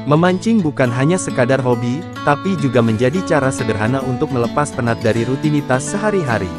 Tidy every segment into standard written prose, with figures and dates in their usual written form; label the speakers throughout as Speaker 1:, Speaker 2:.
Speaker 1: Memancing bukan hanya sekadar hobi, tapi juga menjadi cara sederhana untuk melepas penat dari rutinitas sehari-hari.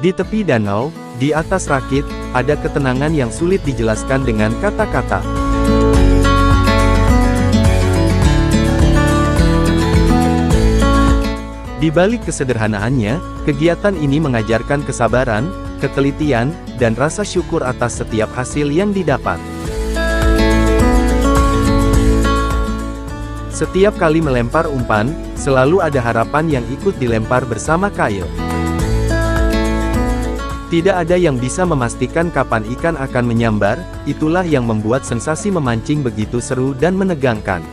Speaker 1: Di tepi danau, di atas rakit, ada ketenangan yang sulit dijelaskan dengan kata-kata. Di balik kesederhanaannya, kegiatan ini mengajarkan kesabaran, ketelitian, dan rasa syukur atas setiap hasil yang didapat. Setiap kali melempar umpan, selalu ada harapan yang ikut dilempar bersama Kyle. Tidak ada yang bisa memastikan kapan ikan akan menyambar, itulah yang membuat sensasi memancing begitu seru dan menegangkan.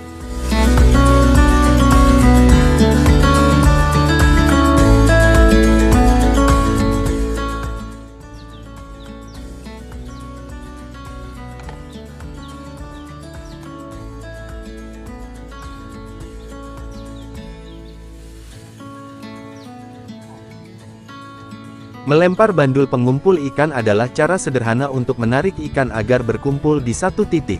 Speaker 1: Melempar bandul pengumpul ikan adalah cara sederhana untuk menarik ikan agar berkumpul di satu titik.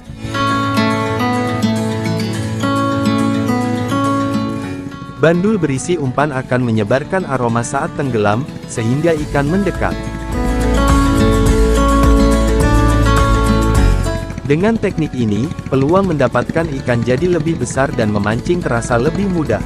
Speaker 1: Bandul berisi umpan akan menyebarkan aroma saat tenggelam, sehingga ikan mendekat. Dengan teknik ini, peluang mendapatkan ikan jadi lebih besar dan memancing terasa lebih mudah.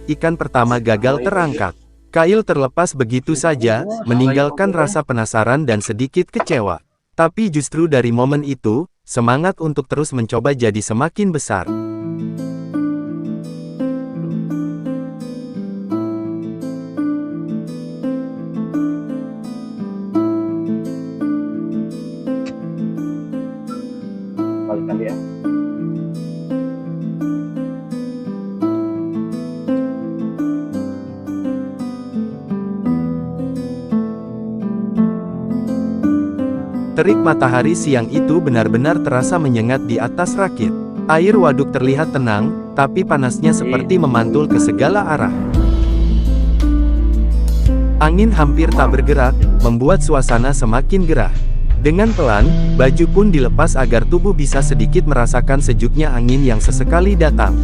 Speaker 1: Ikan pertama gagal terangkat. Kyle terlepas begitu saja, meninggalkan rasa penasaran dan sedikit kecewa. Tapi justru dari momen itu, semangat untuk terus mencoba jadi semakin besar.
Speaker 2: Balikan dia.
Speaker 1: Terik matahari siang itu benar-benar terasa menyengat di atas rakit. Air waduk terlihat tenang, tapi panasnya seperti memantul ke segala arah. Angin hampir tak bergerak, membuat suasana semakin gerah. Dengan pelan, baju pun dilepas agar tubuh bisa sedikit merasakan sejuknya angin yang sesekali datang.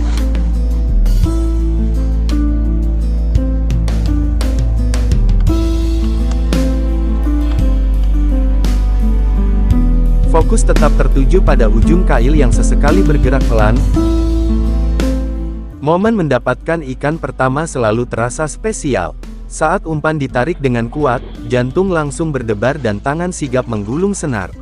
Speaker 1: Fokus tetap tertuju pada ujung kail yang sesekali bergerak pelan. Momen mendapatkan ikan pertama selalu terasa spesial. Saat umpan ditarik dengan kuat, jantung langsung berdebar dan tangan sigap menggulung senar.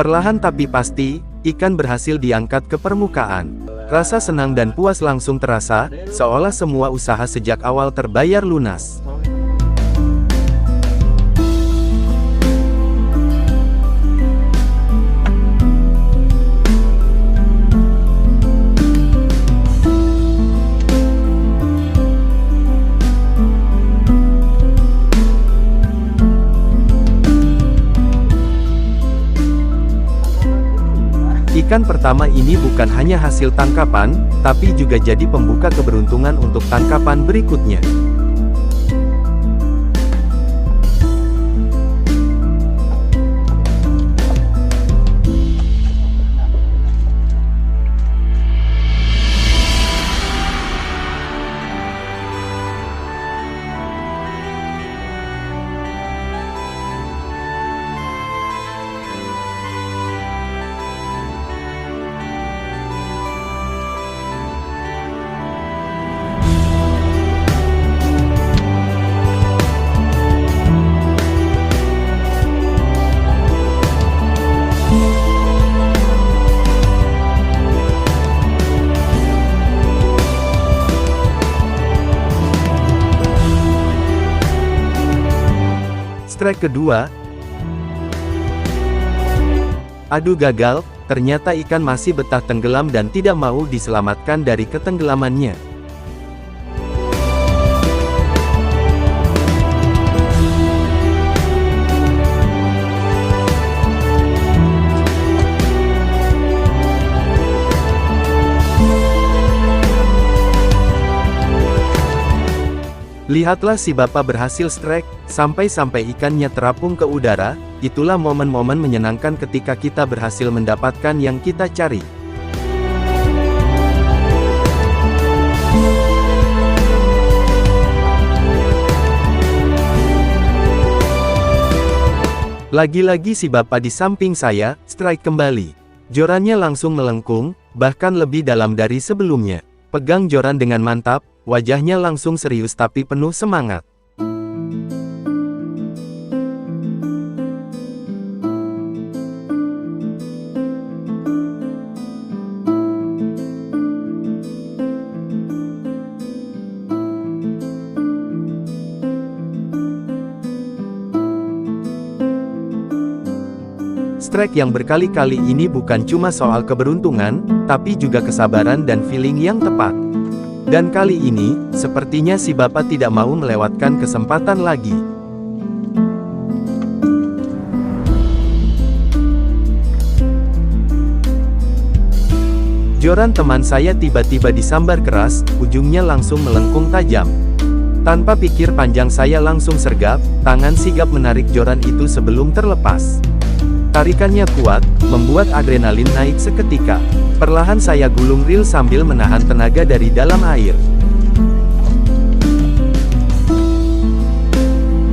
Speaker 1: Perlahan tapi pasti, ikan berhasil diangkat ke permukaan. Rasa senang dan puas langsung terasa, seolah semua usaha sejak awal terbayar lunas. Ikan pertama ini bukan hanya hasil tangkapan, tapi juga jadi pembuka keberuntungan untuk tangkapan berikutnya. Strike kedua, Aduh gagal, ternyata ikan masih betah tenggelam dan tidak mau diselamatkan dari ketenggelamannya. Lihatlah si bapak berhasil strike, sampai-sampai ikannya terapung ke udara. Itulah momen-momen menyenangkan ketika kita berhasil mendapatkan yang kita cari. Lagi-lagi si bapak di samping saya, strike kembali. Jorannya langsung melengkung, bahkan lebih dalam dari sebelumnya. Pegang joran dengan mantap, wajahnya langsung serius tapi penuh semangat. Strike yang berkali-kali ini bukan cuma soal keberuntungan, tapi juga kesabaran dan feeling yang tepat. Dan kali ini, sepertinya si bapak tidak mau melewatkan kesempatan lagi. Joran teman saya tiba-tiba disambar keras, ujungnya langsung melengkung tajam. Tanpa pikir panjang saya langsung sergap, tangan sigap menarik joran itu sebelum terlepas. Tarikannya kuat, membuat adrenalin naik seketika. Perlahan saya gulung reel sambil menahan tenaga dari dalam air.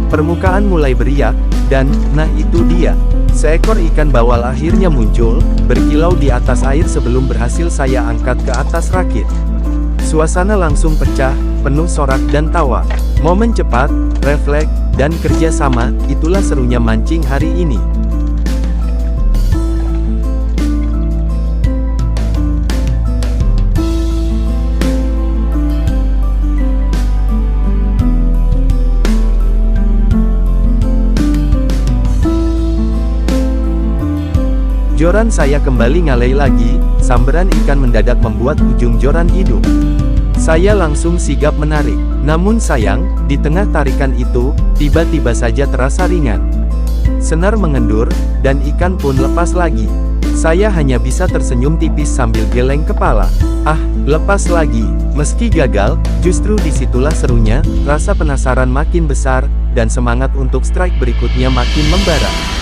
Speaker 1: Permukaan mulai beriak, dan, nah itu dia. Seekor ikan bawal akhirnya muncul, berkilau di atas air sebelum berhasil saya angkat ke atas rakit. Suasana langsung pecah, penuh sorak dan tawa. Momen cepat, refleks, dan kerjasama, itulah serunya mancing hari ini. Joran saya kembali ngalai lagi, sambaran ikan mendadak membuat ujung joran hidup. Saya langsung sigap menarik, namun sayang, di tengah tarikan itu, tiba-tiba saja terasa ringan. Senar mengendur, dan ikan pun lepas lagi. Saya hanya bisa tersenyum tipis sambil geleng kepala. Ah, lepas lagi. Meski gagal, justru disitulah serunya, rasa penasaran makin besar, dan semangat untuk strike berikutnya makin membara.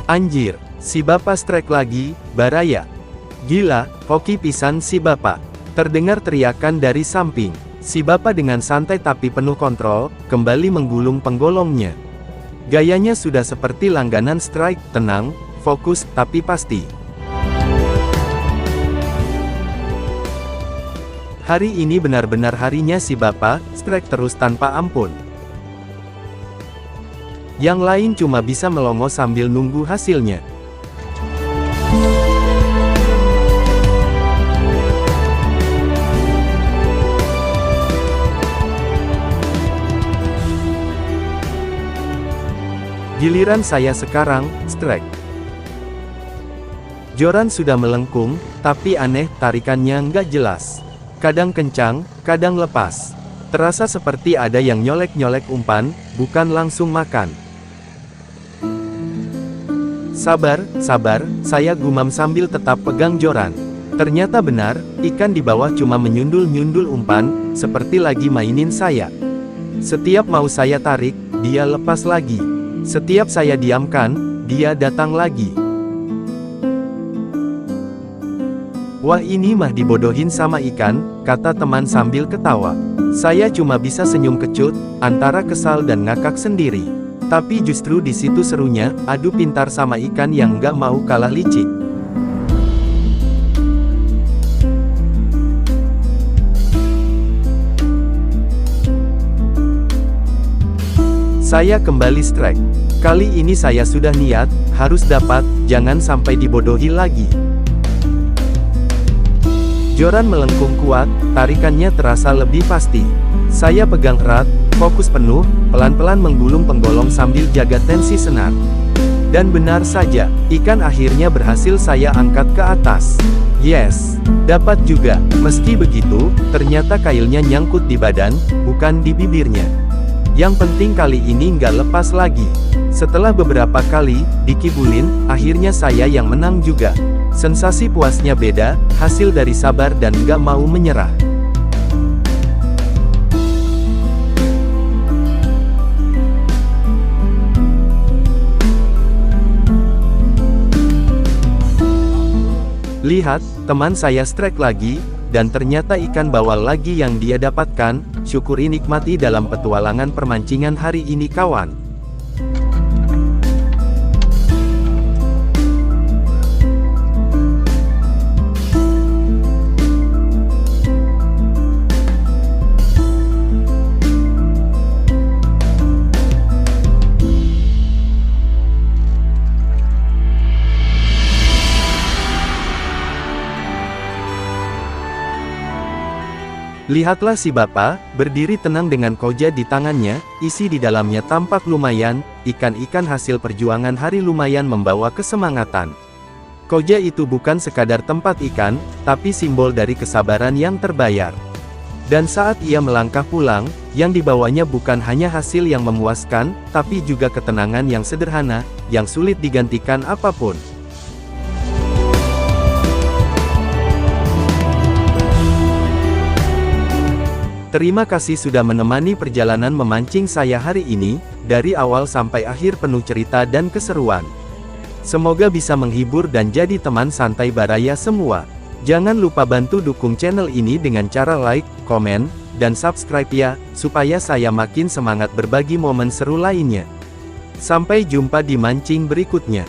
Speaker 1: Anjir, si bapak strike lagi, baraya. Gila, hoki pisan si bapak. Terdengar teriakan dari samping. Si bapak dengan santai tapi penuh kontrol, kembali menggulung penggolongnya. Gayanya sudah seperti langganan strike, tenang, fokus, tapi pasti. Hari ini benar-benar harinya si bapak, strike terus tanpa ampun. Yang lain cuma bisa melongo sambil nunggu hasilnya. Giliran saya sekarang, strike. Joran sudah melengkung, tapi aneh, tarikannya nggak jelas. Kadang kencang, kadang lepas. Terasa seperti ada yang nyolek-nyolek umpan, bukan langsung makan. Sabar, sabar, saya gumam sambil tetap pegang joran. Ternyata benar, ikan di bawah cuma menyundul-nyundul umpan, seperti lagi mainin saya. Setiap mau saya tarik, dia lepas lagi. Setiap saya diamkan, dia datang lagi. Wah ini mah dibodohin sama ikan, kata teman sambil ketawa. Saya cuma bisa senyum kecut, antara kesal dan ngakak sendiri. Tapi justru di situ serunya, adu pintar sama ikan yang nggak mau kalah licik. Saya kembali strike. Kali ini saya sudah niat, harus dapat, jangan sampai dibodohi lagi. Joran melengkung kuat, tarikannya terasa lebih pasti. Saya pegang erat, fokus penuh, pelan-pelan menggulung penggolong sambil jaga tensi senar. Dan benar saja, ikan akhirnya berhasil saya angkat ke atas. Yes, dapat juga. Meski begitu, ternyata kailnya nyangkut di badan, bukan di bibirnya. Yang penting kali ini nggak lepas lagi. Setelah beberapa kali dikibulin, akhirnya saya yang menang juga. Sensasi puasnya beda, hasil dari sabar dan nggak mau menyerah. Lihat, teman saya strike lagi, dan ternyata ikan bawal lagi yang dia dapatkan. Syukuri nikmati dalam petualangan permancingan hari ini kawan. Lihatlah si bapak, berdiri tenang dengan koja di tangannya, isi di dalamnya tampak lumayan, ikan-ikan hasil perjuangan hari lumayan membawa kesemangatan. Koja itu bukan sekadar tempat ikan, tapi simbol dari kesabaran yang terbayar. Dan saat ia melangkah pulang, yang dibawanya bukan hanya hasil yang memuaskan, tapi juga ketenangan yang sederhana, yang sulit digantikan apapun. Terima kasih sudah menemani perjalanan memancing saya hari ini, dari awal sampai akhir penuh cerita dan keseruan. Semoga bisa menghibur dan jadi teman santai baraya semua. Jangan lupa bantu dukung channel ini dengan cara like, komen, dan subscribe ya, supaya saya makin semangat berbagi momen seru lainnya. Sampai jumpa di mancing berikutnya.